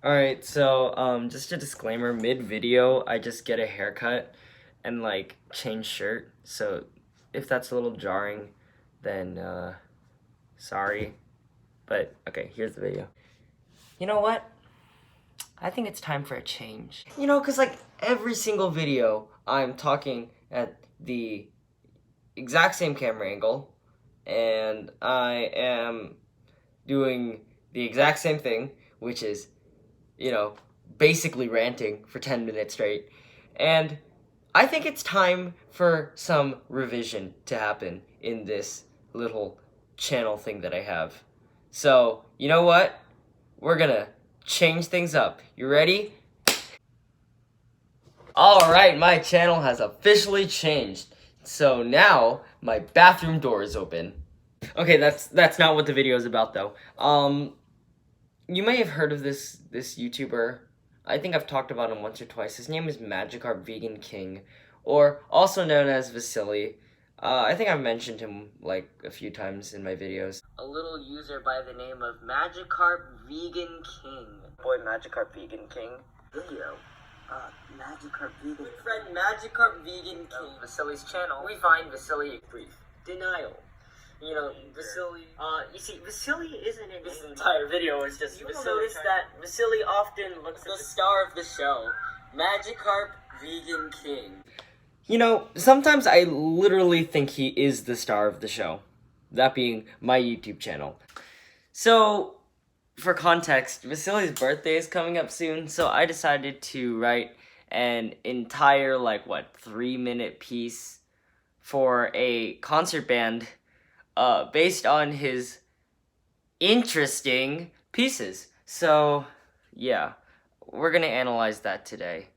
Alright, so, just a disclaimer, mid-video, I just get a haircut and, like, change shirt, so if that's a little jarring, then, sorry, but, okay, here's the video. You know what? I think it's time for a change. You know, because, like, every single video, I'm talking at the exact same camera angle, and I am doing the exact same thing, which is, you know, basically ranting for 10 minutes straight. And I think it's time for some revision to happen in this little channel thing that I have. So, you know what? We're gonna change things up. You ready? Alright, my channel has officially changed. So now, my bathroom door is open. Okay, that's not what the video is about though. You may have heard of this YouTuber. I think I've talked about him once or twice. His name is Magikarp Vegan King, or also known as Vasily. I think I've mentioned him like a few times in my videos. A little user by the name of Magikarp Vegan King. Boy, Magikarp Vegan King. Video. Magikarp Vegan. Friend Magikarp Vegan King. Vasily's channel. We find Vasily brief denial. You know, Vasily, you see, Vasily isn't in this entire video, it's just you Vasily. Notice that Vasily often looks the star of the show, Magikarp Vegan King. You know, sometimes I literally think he is the star of the show, that being my YouTube channel. So, for context, Vasily's birthday is coming up soon, so I decided to write an entire, 3-minute piece for a concert band based on his interesting pieces. So, yeah, we're gonna analyze that today.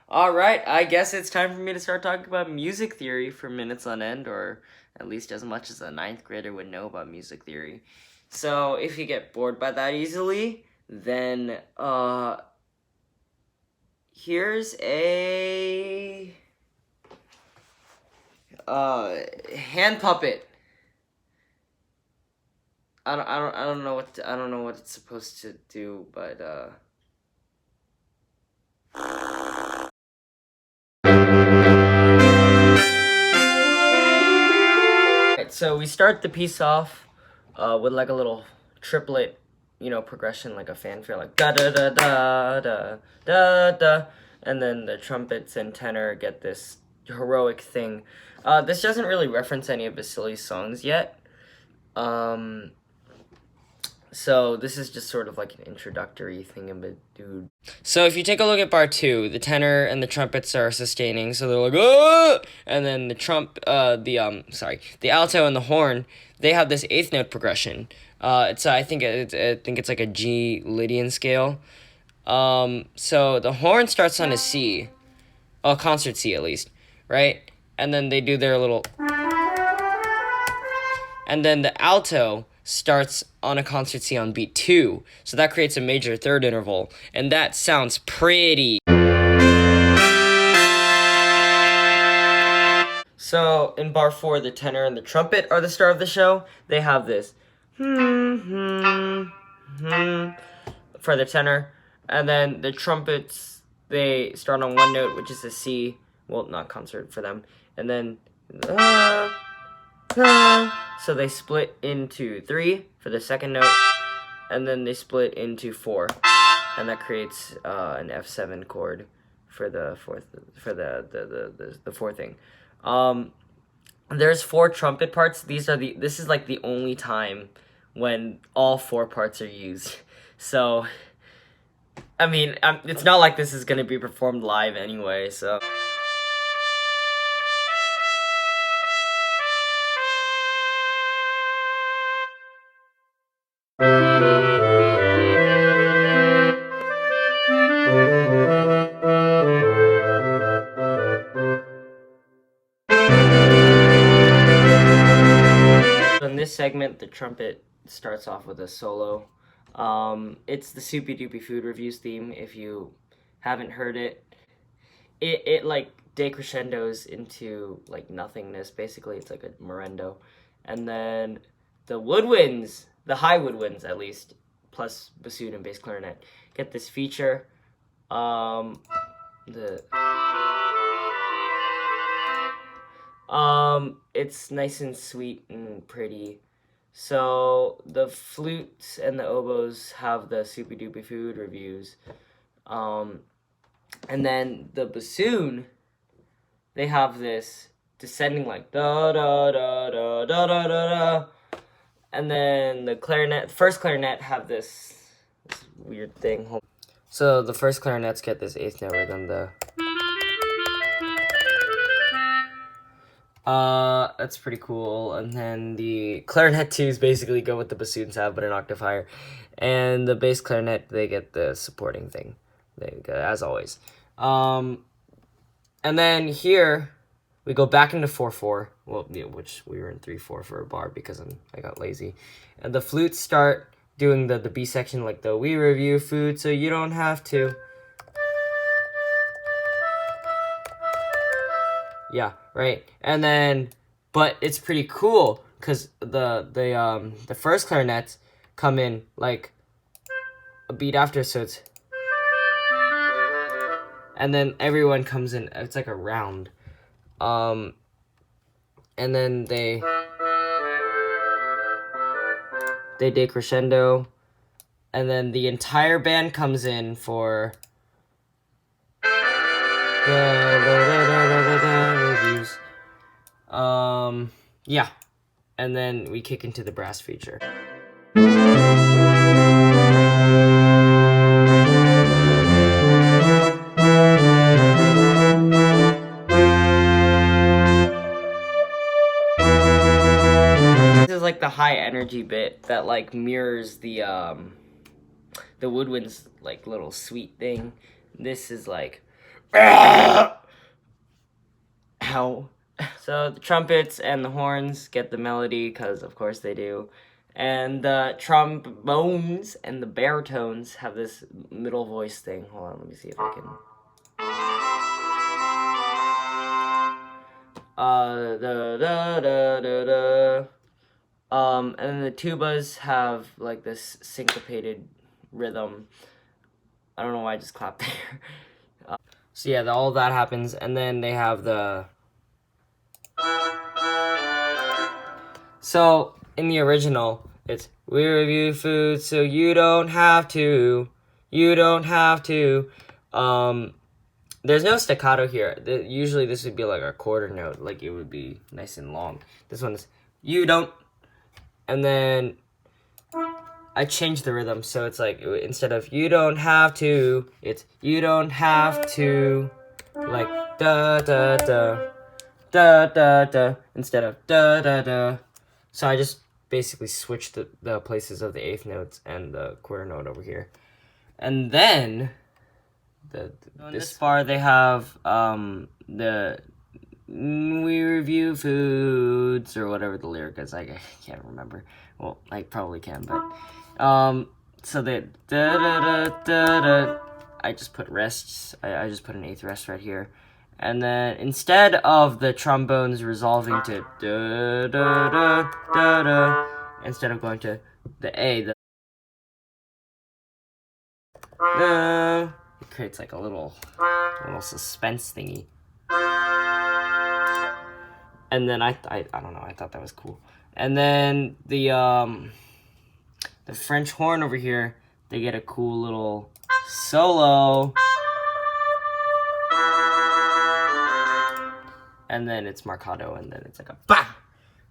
Alright, I guess it's time for me to start talking about music theory for minutes on end, or at least as much as a 9th grader would know about music theory. So, if you get bored by that easily, then, here's a hand puppet. I don't know what it's supposed to do, but Alright, so we start the piece off with like a little triplet, you know, progression, like a fanfare, like da da da da da da da, and then the trumpets and tenor get this heroic thing. This doesn't really reference any of Vasily's songs yet. So this is just sort of like an introductory thing-a-dude. So if you take a look at bar 2, the tenor and the trumpets are sustaining, so they're like, oh! And then the the alto and the horn, they have this 8th note progression. I think it's like a G Lydian scale. So the horn starts on a C, a concert C at least, right? And then they do their little, and then the alto starts on a concert C on beat 2, so that creates a major 3rd interval, and that sounds pretty. So in bar 4, the tenor and the trumpet are the star of the show. They have this for the tenor, and then the trumpets, they start on one note, which is a C. Well, not concert for them, and then so they split into 3 for the 2nd note, and then they split into 4, and that creates an F7 chord for the 4th, for the 4th thing. There's 4 trumpet parts. This is like the only time when all 4 parts are used. So, I mean, it's not like this is gonna be performed live anyway, so. In this segment, the trumpet starts off with a solo. It's the Soupy Doopy Food Reviews theme. If you haven't heard it, it like decrescendos into like nothingness. Basically, it's like a morendo, and then the woodwinds, the high woodwinds at least, plus bassoon and bass clarinet get this feature. It's nice and sweet and pretty. So the flutes and the oboes have the Super Duper Food reviews. And then the bassoon, they have this descending like da da da da da da da da. And then the clarinet, first clarinet have this weird thing. So the first clarinets get this eighth note rhythm, that's pretty cool. And then the clarinet twos basically go with the bassoons have, but an octave higher. And the bass clarinet, they get the supporting thing, as always. And then here, we go back into 4/4. Well, yeah, which we were in 3/4 for a bar because I got lazy. And the flutes start doing the B section, like the "We review food so you don't have to." Yeah, right. And then, but it's pretty cool because the first clarinets come in like a beat after, so it's, and then everyone comes in. It's like a round, and then they decrescendo, and then the entire band comes in for reviews. Yeah, and then we kick into the brass feature. This is like the high energy bit that like mirrors the woodwind's like little sweet thing. This is like ow. So the trumpets and the horns get the melody, because of course they do. And the trombones and the baritones have this middle voice thing. Hold on, let me see if I can. And then the tubas have like this syncopated rhythm. I don't know why I just clapped there. So yeah, all of that happens, and then they have the. So in the original, it's "We review food so you don't have to. You don't have to." There's no staccato here. Usually this would be like a quarter note, like it would be nice and long. This one is "you don't," and then I changed the rhythm, so it's like instead of "you don't have to," it's "you don't have to," like da da da da da da instead of da da da. So I just basically switched the places of the eighth notes and the quarter note over here, and then this bar they have the "We review foods" or whatever the lyric is. I can't remember. Well, I probably can, but so the da da da da da. I just put rests. I just put an eighth rest right here, and then instead of the trombones resolving to da da da da da, instead of going to the A, it creates like a little suspense thingy. And then I don't know, I thought that was cool. And then the French horn over here, they get a cool little solo. And then it's marcato, and then it's like a bah!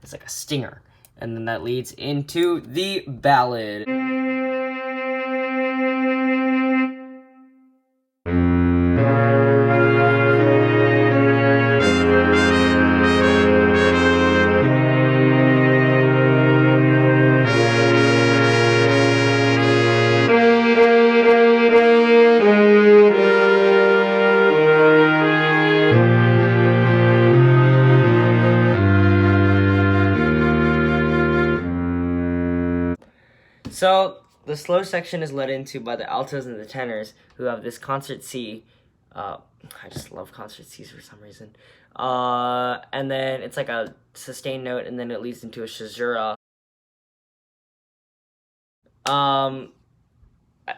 It's like a stinger. And then that leads into the ballad. So the slow section is led into by the altos and the tenors, who have this concert C. I just love concert Cs for some reason. And then it's like a sustained note, and then it leads into a caesura.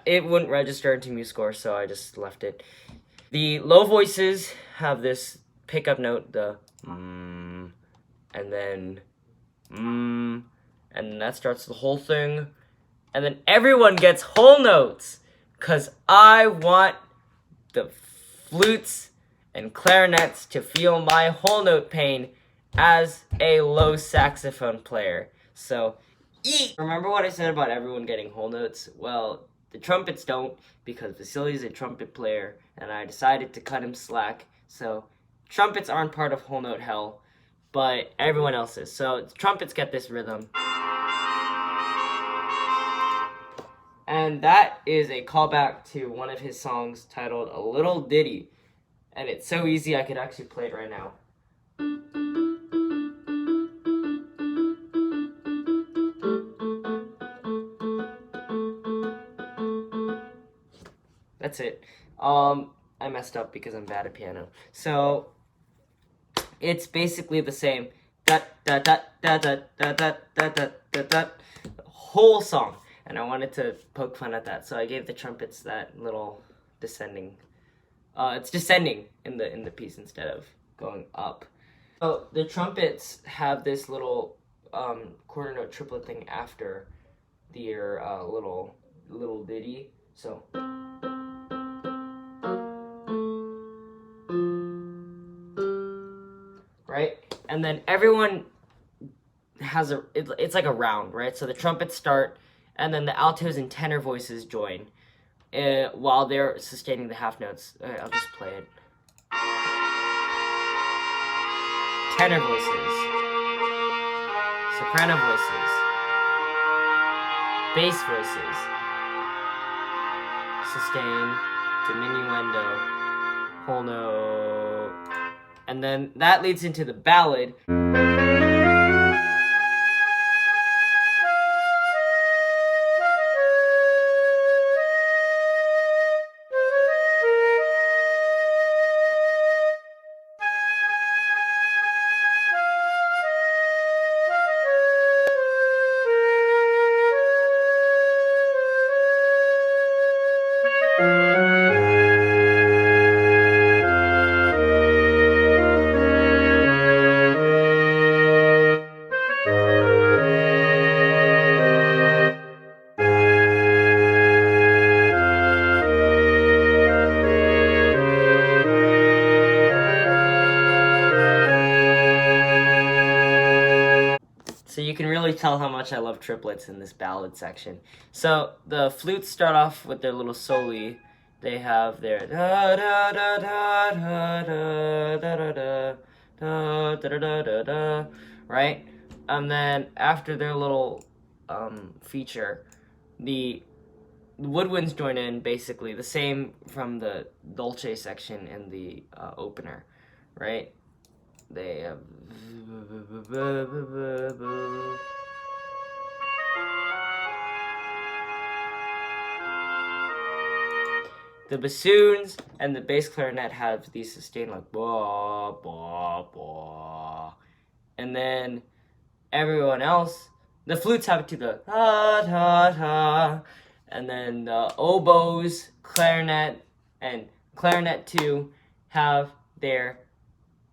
it wouldn't register into MuseScore, so I just left it. The low voices have this pickup note, the and then and that starts the whole thing. And then everyone gets whole notes, because I want the flutes and clarinets to feel my whole note pain as a low saxophone player. So, remember what I said about everyone getting whole notes? Well, the trumpets don't, because Vasily is a trumpet player, and I decided to cut him slack. So, trumpets aren't part of whole note hell, but everyone else is. So, trumpets get this rhythm. And that is a callback to one of his songs titled A Little Ditty. And it's so easy I could actually play it right now. That's it. I messed up because I'm bad at piano. So it's basically the same. Da da da da da da da da da da da. The whole song. And I wanted to poke fun at that, so I gave the trumpets that little descending. It's descending in the piece instead of going up. So the trumpets have this little quarter note triplet thing after their little ditty. So. Right? And then everyone has it's like a round, right? So the trumpets start, and then the altos and tenor voices join while they're sustaining the half notes. I'll just play it. Tenor voices, soprano voices, bass voices, sustain, diminuendo, whole note, and then that leads into the ballad. So you can really tell how much I love triplets in this ballad section. So the flutes start off with their little soli. They have their da da da da da da da da da da da da da, right? And then after their little feature, the woodwinds join in, basically the same from the dolce section in the opener, right? They have the bassoons and the bass clarinet have these sustained like ba ba ba, and then everyone else, the flutes have it to the ta ta ta, and then the oboes, clarinet, and clarinet 2 have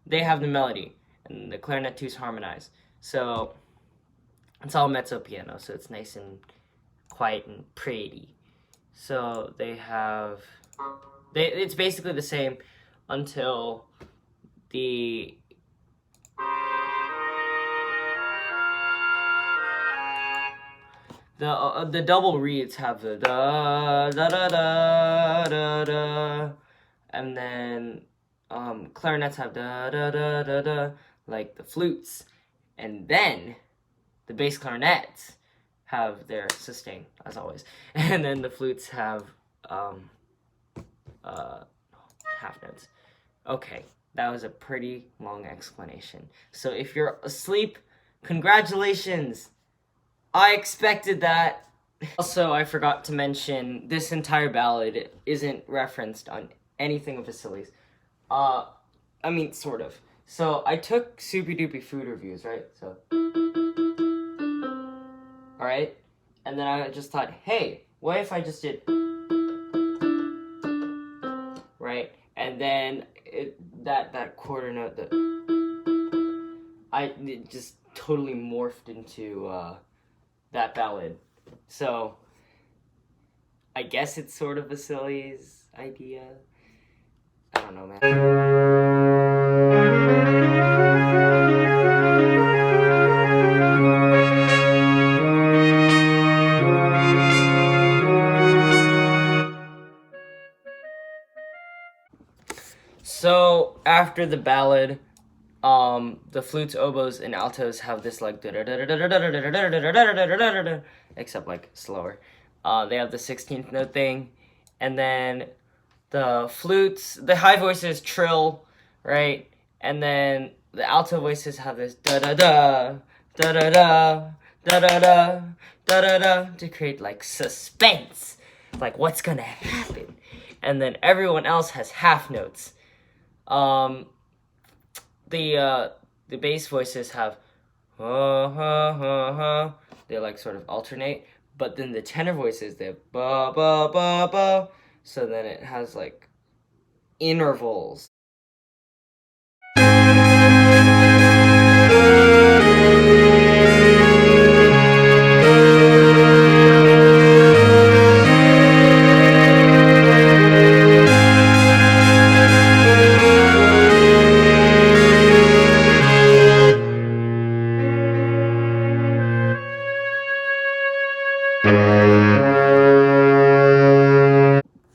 the melody, and the clarinet 2s harmonize. So it's all mezzo piano, so it's nice and quiet and pretty. So it's basically the same until the double reeds have the da da da da da da, and then clarinets have da da da da da, like the flutes, and then the bass clarinets have their sustain, as always, and then the flutes have half notes. Okay, that was a pretty long explanation. So if you're asleep, congratulations! I expected that. Also, I forgot to mention, this entire ballad isn't referenced on anything of Vasily's. I mean, sort of. So, I took Soupy Doopy food reviews, right? So, alright? And then I just thought, hey, what if I just did, right? And then that quarter note, it just totally morphed into that ballad. So I guess it's sort of Vasily's idea. I don't know, man. So after the ballad, the flutes, oboes, and altos have this like except like slower. They have the 16th note thing, and then the flutes, the high voices trill, right? And then the alto voices have this da da da da da da da da da da da da to create like suspense, like what's gonna happen. And then everyone else has half notes. The bass voices have they like sort of alternate, but then the tenor voices, they have ba ba ba ba, so then it has like intervals.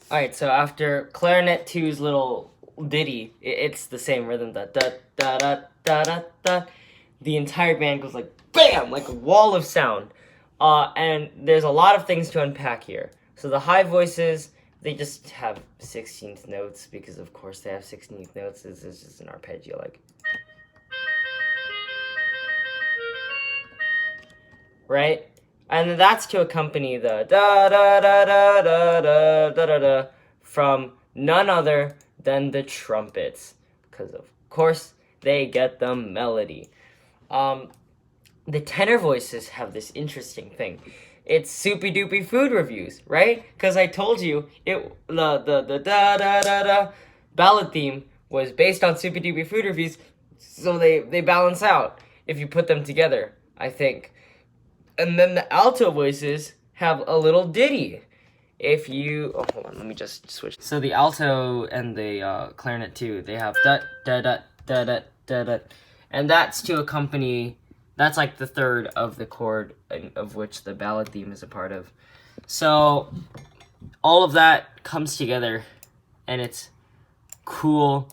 Alright, so after clarinet 2's little ditty, it's the same rhythm, da da da da da da da. The entire band goes like BAM! Like a wall of sound. And there's a lot of things to unpack here. So the high voices, they just have 16th notes, because of course they have 16th notes. This is just an arpeggio, like. Right? And that's to accompany the da da da da da da da da da from none other than the trumpets, because of course they get the melody. The tenor voices have this interesting thing. It's Soupy Doopy Food Reviews, right? Because I told you the da da da da ballad theme was based on Soupy Doopy Food Reviews, so they balance out if you put them together, I think. And then the alto voices have a little ditty. If you, hold on, let me just switch. So the alto and the clarinet too, they have da da da da da da da, and that's to accompany. That's like the third of the chord of which the ballad theme is a part of. So all of that comes together, and it's cool.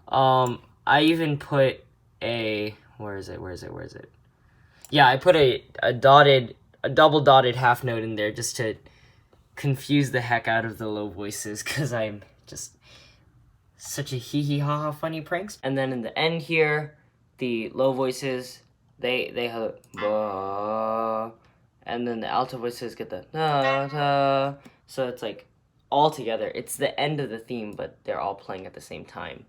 I even put a where is it? Yeah, I put a double dotted half note in there just to confuse the heck out of the low voices, because I'm just such a hee hee ha ha funny pranks. And then in the end here, the low voices, they have ba, and then the alto voices get the da da. So it's like all together. It's the end of the theme, but they're all playing at the same time.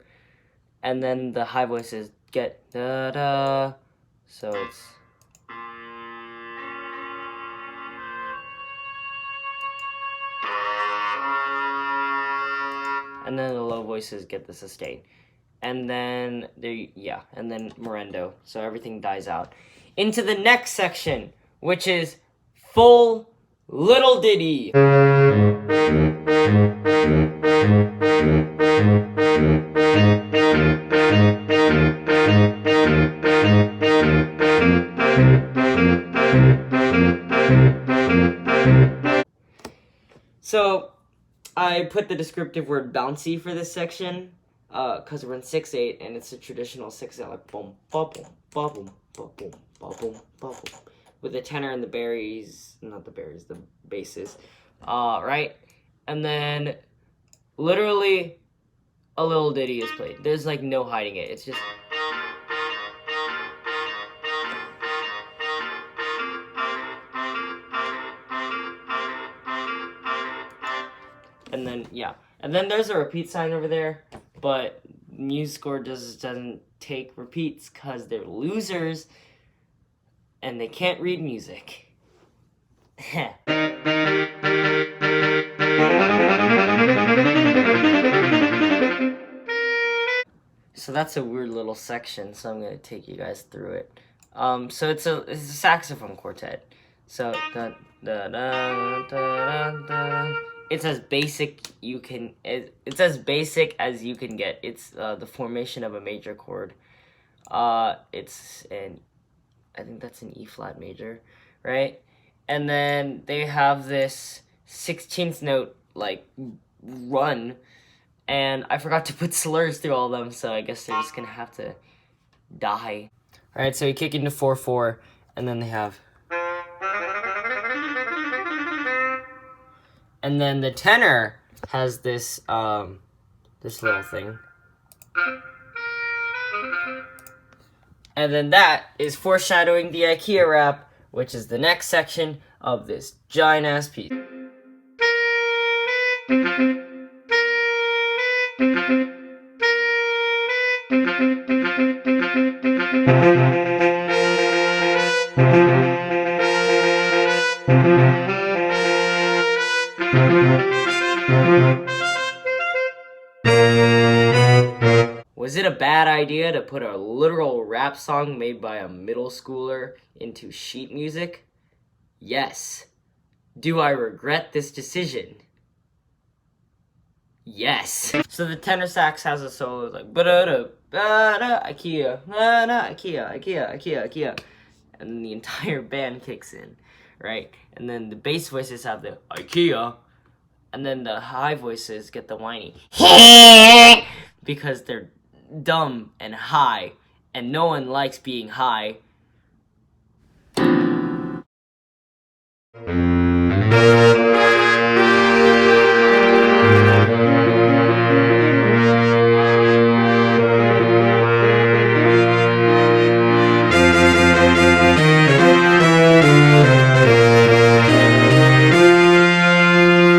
And then the high voices get da da. So it's. And then the low voices get the sustain. And then and then morendo. So everything dies out. Into the next section, which is full little ditty. So I put the descriptive word bouncy for this section, because we're in 6/8 and it's a traditional 6/8, like boom, ba boom, ba boom, ba boom, ba boom, ba boom, with the tenor and the the basses, right? And then literally a little ditty is played. There's like no hiding it. It's just. And then, and then there's a repeat sign over there, but MuseScore doesn't take repeats because they're losers and they can't read music. that's a weird little section, so I'm gonna take you guys through it. So it's a saxophone quartet. So it's as basic you can. It's as basic as you can get. It's the formation of a major chord. It's an, I think that's an E flat major, right? And then they have this 16th note like run, and I forgot to put slurs through all of them, so I guess they're just gonna have to die. All right, so we kick into 4/4, and then they have, and then the tenor has this this little thing. And then that is foreshadowing the IKEA rap, which is the next section of this giant ass piece. Was it a bad idea to put a literal rap song made by a middle schooler into sheet music? Yes. Do I regret this decision? Yes. So the tenor sax has a solo like ba-da-da, ba-da, IKEA, ba-da, IKEA, IKEA, IKEA, IKEA. And then the entire band kicks in, right? And then the bass voices have the IKEA, and then the high voices get the whiny because they're dumb and high, and no one likes being high.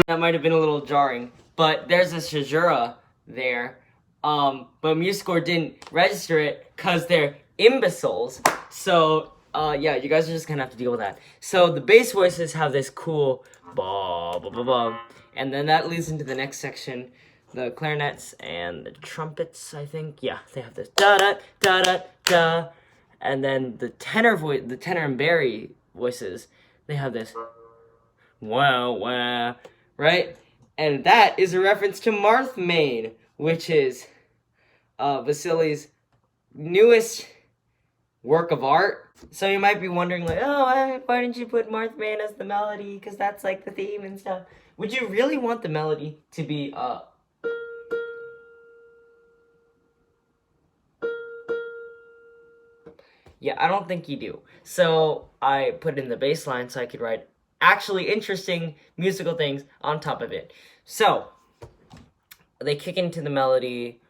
That might have been a little jarring, but there's a caesura there. But MuseScore didn't register it because they're imbeciles. So, yeah, you guys are just gonna have to deal with that. So the bass voices have this cool ba ba ba ba, and then that leads into the next section. The clarinets and the trumpets, I think, yeah, they have this da da da da da, and then the tenor and Barry voices, they have this wow wow, right? And that is a reference to Marth Main, which is Vasily's newest work of art. So you might be wondering, like, oh, why didn't you put Marth Main as the melody? Because that's like the theme and stuff. Would you really want the melody to be yeah, I don't think you do. So I put in the bass line so I could write actually interesting musical things on top of it. So they kick into the melody,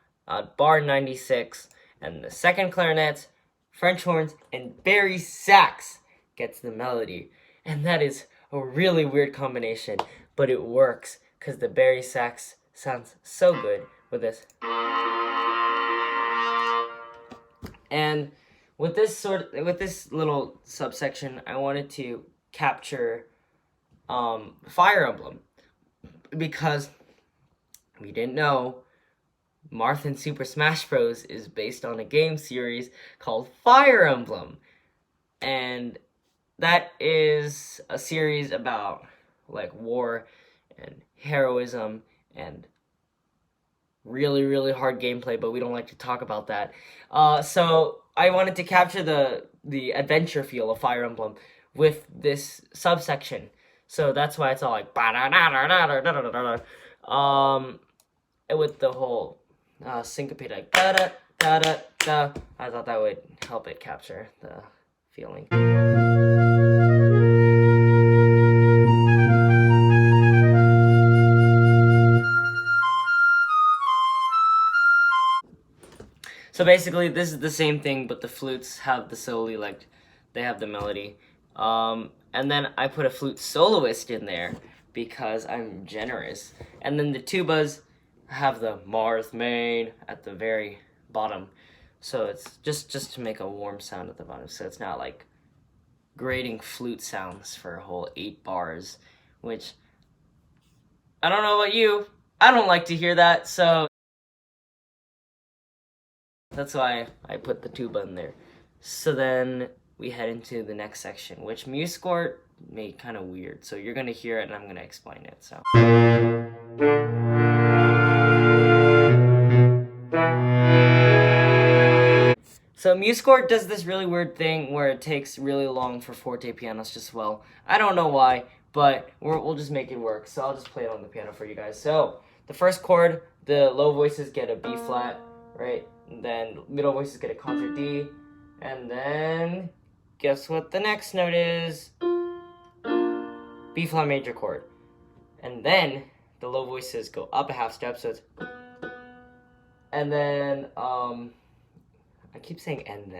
bar 96, and the second clarinet, French horns, and Barry sax gets the melody. And that is a really weird combination, but it works because the Barry sax sounds so good with this. And with this little subsection, I wanted to capture Fire Emblem, because we didn't know, Marth in Super Smash Bros. Is based on a game series called Fire Emblem. And that is a series about like war and heroism and really, really hard gameplay, but we don't like to talk about that. So I wanted to capture the adventure feel of Fire Emblem with this subsection. So that's why it's all like with the whole syncopated like da da da da da. I thought that would help it capture the feeling. So basically, this is the same thing, but the flutes have the soli, like, they have the melody. And then I put a flute soloist in there because I'm generous. And then the tubas have the Marth Main at the very bottom. So it's just to make a warm sound at the bottom. So it's not like grating flute sounds for a whole 8 bars, which, I don't know about you, I don't like to hear that, so That's why I put the tuba in there. So then we head into the next section, which MuseScore made kind of weird. So you're gonna hear it and I'm gonna explain it. So MuseScore does this really weird thing where it takes really long for forte pianos to swell. I don't know why, but we'll just make it work. So I'll just play it on the piano for you guys. So the first chord, the low voices get a B flat, right? And then middle voices get a concert D. And then guess what the next note is? B flat major chord. And then the low voices go up a half step, so it's, and then I keep saying and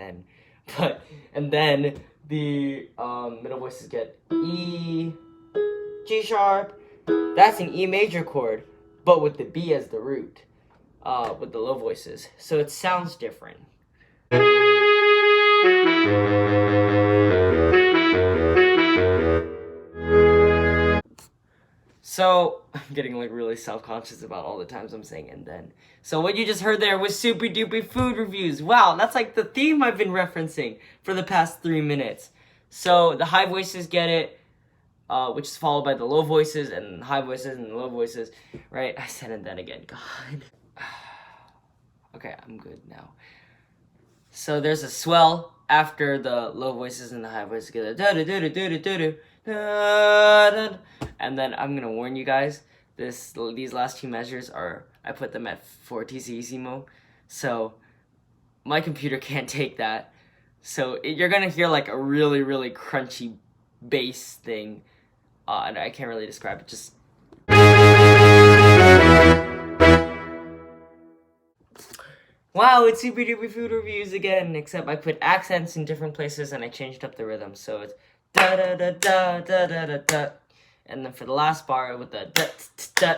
then the middle voices get E, G sharp. That's an E major chord, but with the B as the root, with the low voices. So it sounds different. So, I'm getting like really self-conscious about all the times I'm saying and then. So what you just heard there was Super Duper Food Reviews. Wow, that's like the theme I've been referencing for the past 3 minutes. So the high voices get it, which is followed by the low voices and high voices and the low voices. Right, I said and then again, God. Okay, I'm good now. So there's a swell after the low voices and the high voices get a da-da-da-da-da-da-da. And then I'm gonna warn you guys, these last two measures I put them at fortissimo, so my computer can't take that. So you're gonna hear like a really, really crunchy bass thing, and I can't really describe it, just... Wow, it's Super Duper Food Reviews again, except I put accents in different places and I changed up the rhythm, so it's da da da da da da da da. And then for the last bar with the da da da,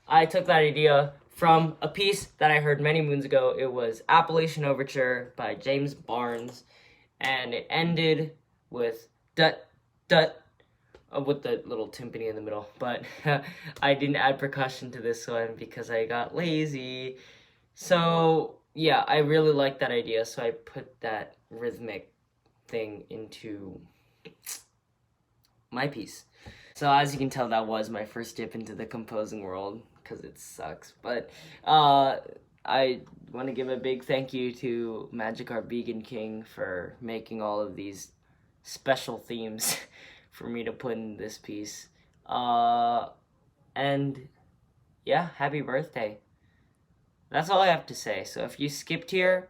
I took that idea from a piece that I heard many moons ago. It was Appalachian Overture by James Barnes, and it ended with da da with the little timpani in the middle. But I didn't add percussion to this one because I got lazy. So yeah, I really like that idea, so I put that rhythmic thing into my piece. So as you can tell, that was my first dip into the composing world, because it sucks. But I want to give a big thank you to Magikarp Vegan King for making all of these special themes for me to put in this piece. And yeah, happy birthday. That's all I have to say. So if you skipped here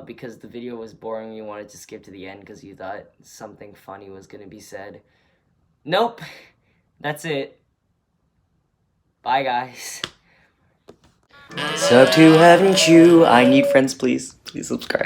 because the video was boring, you wanted to skip to the end because you thought something funny was going to be said, nope, that's it. Bye, guys. Sub to haven't you? I need friends, please. Please subscribe.